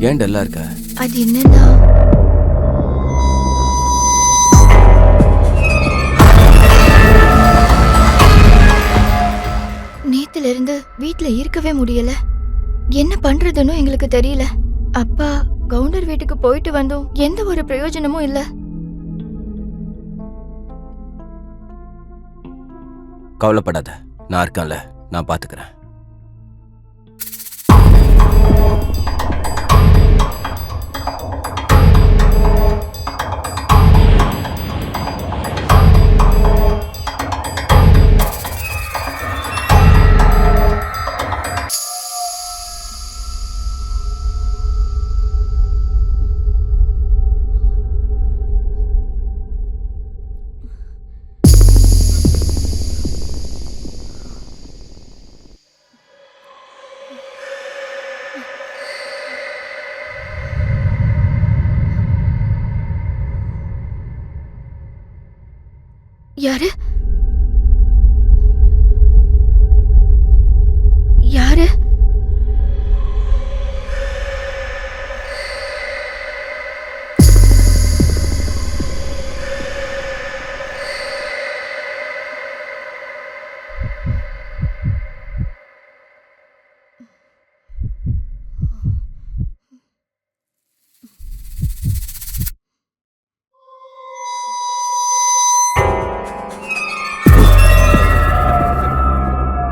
ஏன் டல்லா இருக்க? அது என்னன்னா, நேத்துல இருந்து வீட்ல இருக்கவே முடியல. என்ன பண்றதுன்னு எங்களுக்கு தெரியல. அப்பா கவுண்டர் வீட்டுக்கு போயிட்டு வந்தும் எந்த ஒரு பிரயோஜனமும் இல்ல. கவலைப்படாத, நான் இருக்கேன்ல, நான் பாத்துக்கிறேன். யாரு யாரு?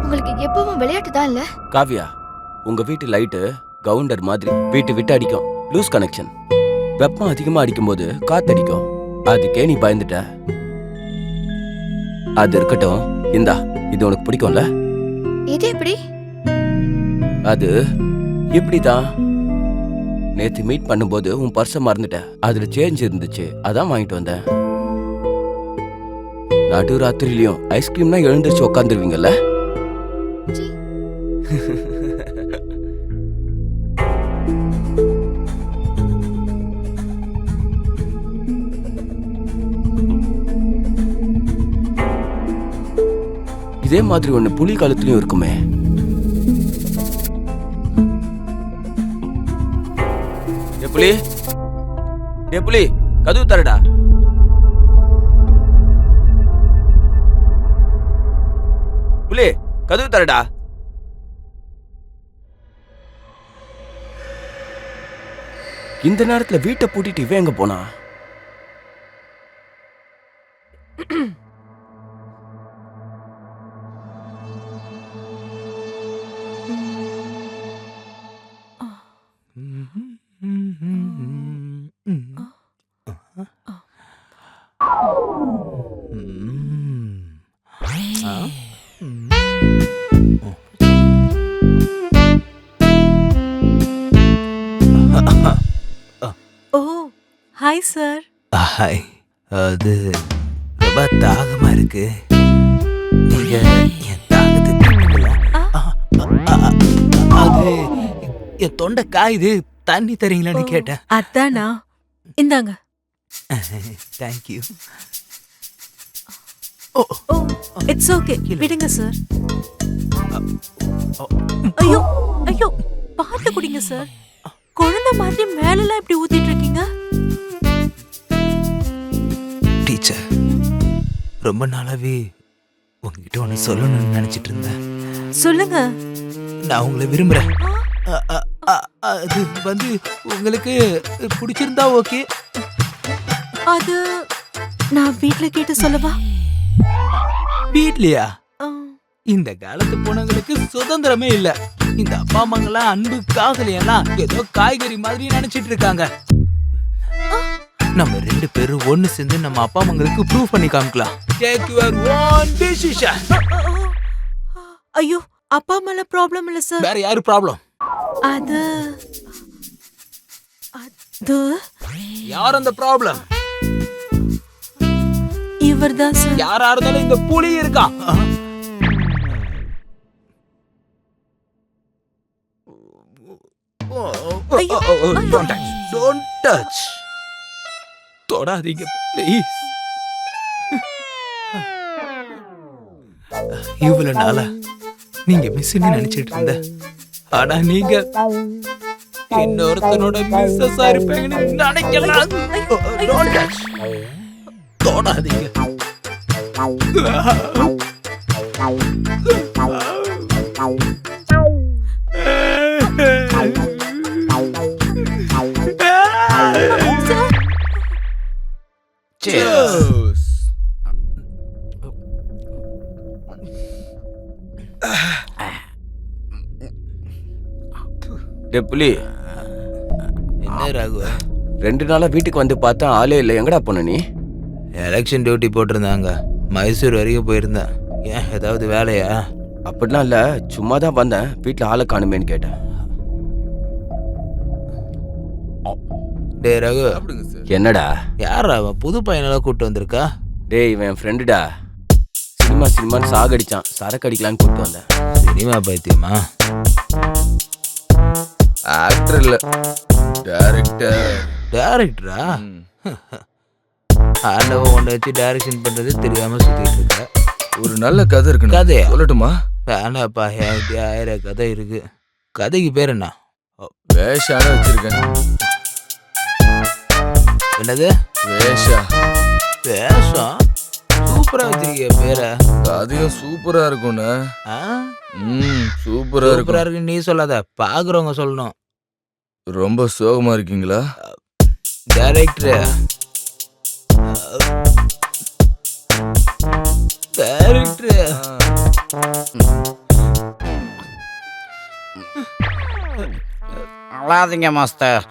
உங்களுக்கு எப்பவும் விளையாட்டு தான் இல்ல? காவியா, உங்க வீட்டு லைட்டு கவுண்டர் மாதிரி வீட்டு விட்டு அடிக்கும். Loose connection. வெப்பம் அதிகமா அடிக்கும்போது காத்தடிக்கும். அதுக்கே நீ பயந்துட்ட. அது இருக்கட்டும், இந்தா, இது உனக்கு பிடிக்கும்ல? இது எப்படி? அது இப்படிதான். நேத்து மீட் பண்ணும்போது உன் பர்ஸ மறந்துட்ட. அதுல சேஞ்ச் இருந்துச்சு, அதான் வாங்கிட்டு வந்தேன். நடு ராத்திரிலயும் ஐஸ்கிரீம்னா எழுந்திருச்சு உட்காந்துருவீங்கல்ல? சீ. இதே மாதிரி ஒண்ணு புலி காலத்துலயும் இருக்குமே. புலி, புலி, கதவு தரடா. புலி, கதவு தரடா. இந்த நேரத்துல வீட்டை பூட்டிட்டு இவன் எங்க போனா? ஓ, ஹாய் சார். ஹாய். அது ரொம்ப தாகமா இருக்கு. நீங்க என் தாகத்தை தீர்க்கல. அது என் தொண்டை காயுது, தண்ணி தரீங்களான்னு கேட்டேன். அதானா, இந்தாங்க. தேங்க்யூ. ஓ, இட்ஸ் ஓகே, விடுங்க சார். ஐயோ ஐயோ, பார்த்து குடிங்க சார். குழந்தை மாதிரி மேலெல்லாம் இப்படி ஊத்திட்டு இருக்கீங்க. டீச்சர், ரொம்ப நாளாவே உங்ககிட்ட ஒன்று சொல்லணும்னு நினைச்சிட்டு இருந்தேன். சொல்லுங்க. நான் உங்களை விரும்புறேன். அது வந்து உங்களுக்கு பிடிச்சிருந்தா ஓகே. அது நான் வீட்ல கேட்டு சொல்லவா? வீட்லயா? இந்த காலத்து பொண்ணுங்களுக்கு சுதந்திரமே இல்ல. இந்த அப்பா அம்மாங்கெல்லாம் அன்பு காதலியெல்லாம் ஏதோ காய்கறி மாதிரி நினைச்சிட்டு இருக்காங்க. நம்ம 2 பேரும் ஒண்ணு சேர்ந்து நம்ம அப்பா அம்மாங்களுக்கு ப்ரூவ் பண்ணி காமிக்கலாம். Take your own decision. ஐயோ, அப்பா அம்மால ப்ராப்ளம் இல்ல சார். வேற யாரு ப்ராப்ளம்? அது அது யார் அந்த ப்ராப்ளம்? இவர்தான் சார். யாரா இருந்தாலும் இந்த புலி இருக்கான். Don't touch. தொடாதீங்க ப்ளீஸ். இவ்வளவு நாளா நீங்க மிஸ்ன்னு நினைச்சிட்டு இருந்த. ஆனா நீங்க இன்னொருத்தனோட மிஸ்ஸஸா இருப்பேன்னு நினைக்கல. Don't touch. தொடாதீங்க. Cheers. டே புலி, என்ன ராகு? 2 நாளா வீட்டுக்கு வந்து பார்த்தா ஆளே இல்லை. எங்கடா போன நீ? எலெக்ஷன் டியூட்டி போட்டிருந்தாங்க, மைசூர் வரைக்கும் போயிருந்தேன். ஏன் ஏதாவது வேலையா? அப்படிலாம் இல்லை, சும்மா தான் வந்தேன். வீட்டில் ஆளை காணுமேன்னு கேட்டேன். டே ரகு, என்னடா? யாரா அவன்? புது பையனெல்லாம் கூப்பிட்டு வந்திருக்கா? டேய் இவன் என் ஃப்ரெண்டுடா. சினிமான்னு சாகடிச்சான். சரக்கு அடிக்கலான்னு கூப்பிட்டு வந்தேன். சினிமா பைத்தியமா? ஆக்டர் இல்ல, டைரக்டர். டைரக்டரா? ஆண்டவன் ஒன்றை வச்சு டைரக்ஷன் பண்றது தெரியாம சுத்திட்டு இருக்க. ஒரு நல்ல கதை இருக்கு, கதையா? சொல்லட்டுமா? வேணாப்பா, என்கிட்ட 1000 கதை இருக்கு. கதைக்கு பேர் என்ன? வேஷான வச்சிருக்கேன். என்னது? வேஷா. வேஷம்? சூப்பரா வச்சிருக்கிய பேரை. கதையும் சூப்பரா இருக்கும்ண்ணா. சூப்பரா சூப்பரா இருக்கும். இருக்கு நீ சொல்லாத, பாக்குறவங்க சொல்லணும். ரொம்ப சோகமா இருக்கீங்களா? டைரக்டர், டைரக்டர் அழாதீங்க மாஸ்டர்.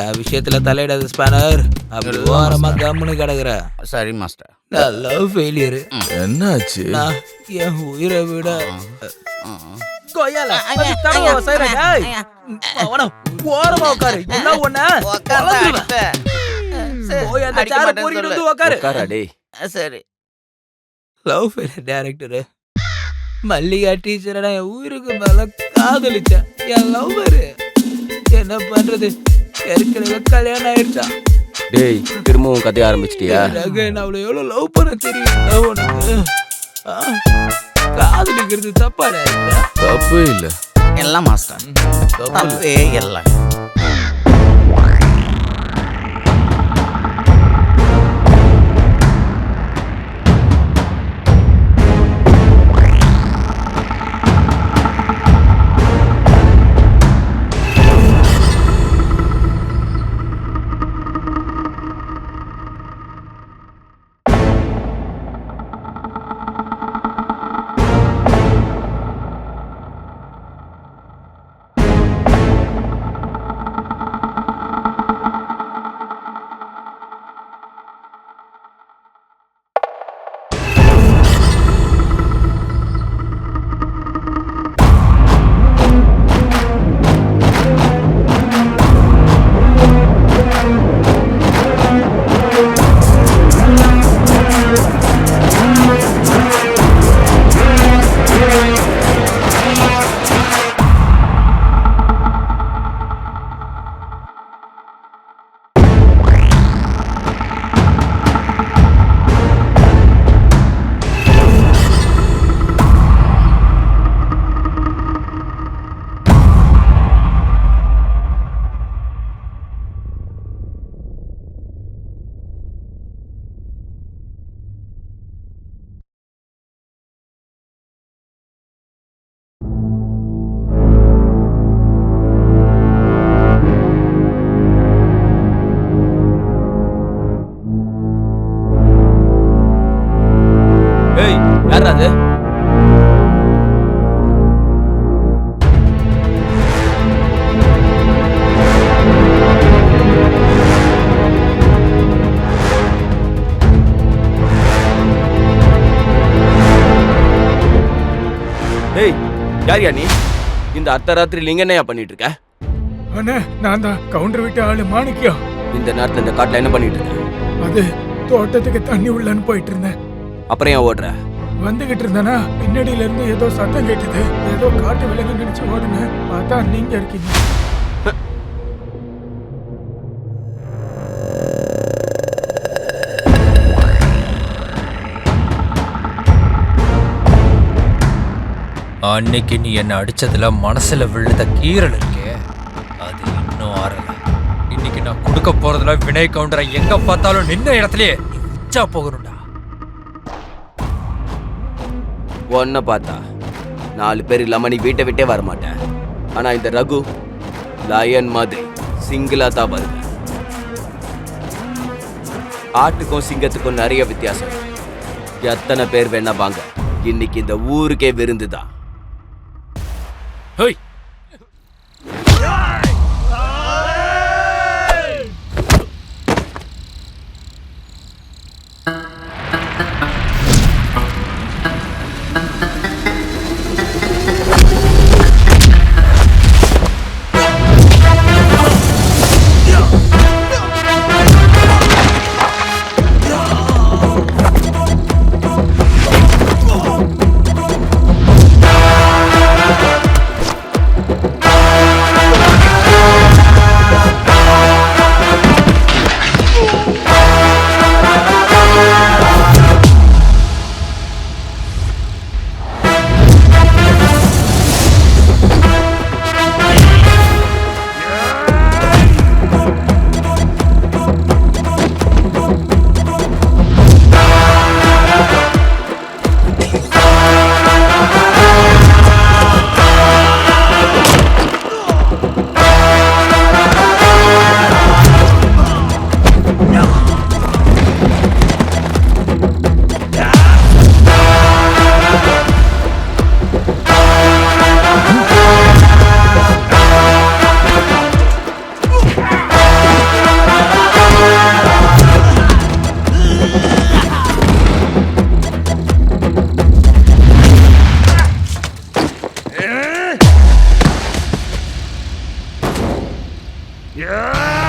என் விஷயத்துல தலையிடாத ஸ்பேனர். அப்படி ஓரமா கம்முன்னு கிடக்குற. சரி மாஸ்டர். நல்ல ஃபெயிலியர். என்னாச்சு? நான் என் உயிரை விட ஓரமா உட்காரு. என்ன ஒண்ணு உட்காரா டேய். சரி. Love failure director. மல்லிகா டீச்சரை நான் என் உயிருக்கு மேல காதலிச்சேன். என் லவ்வரு. என்ன பண்றது? ஏற்கனவே கல்யாணம் ஆயிடுச்சா? டேய் திரும்பவும் கதைய ஆரம்பிச்சிட்டியா? எனக்கு நான் அவளை எவ்வளவு லவ் பண்ண தெரியும் உனக்கு? காதலிக்கிறது தப்பா டைரக்டர்? தப்பு இல்ல. எல்லாம் மாஸ்டர் தப்பே எல்லாம். ஏய் யாரா அது? ஏய் யாரியா நீ? இந்த அர்த்தராத்திரில இங்க என்னையா பண்ணிட்டு இருக்க? அண்ணா, நான் தான் கவுண்டர் விட்டு ஆளு மாணிக்கம். இந்த நேரத்துல இந்த காட்டுல என்ன பண்ணிட்டு இருக்க? அது தோட்டத்துக்கு தண்ணி உள்ளன்னு போயிட்டு இருந்தேன். அப்புறம் ஏன் ஓடுற? வந்துகிட்டு இருந்தேனா பின்னாடியில இருந்து ஏதோ சத்தம் கேட்டது. ஏதோ காட்டு விலங்கு நினைச்சு ஓடுனேன். பார்த்தா நீங்க இருக்கீங்க. அன்னைக்கு நீ என்ன அடிச்சதுல மனசுல விழுந்த கீரல் இருக்கே அது இன்னும் ஆறல. இன்னைக்கு நான் கொடுக்க போறதுல வினய் கவுண்டரை எங்க பார்த்தாலும் நின்ன இடத்துலயே நீ உச்சா போகணும்டா. ஒன்ன பார்த்தா 4 பேர் இல்லாம நீ வீட்டை விட்டே வரமாட்டேன். ஆனா இந்த ரகு லயன் மாதிரி சிங்கிளா தான் வருது. ஆட்டுக்கும் சிங்கத்துக்கும் நிறைய வித்தியாசம். எத்தனை பேர் வேணா வாங்க, இன்னைக்கு இந்த ஊருக்கே விருந்துதான். Hey, Yeah!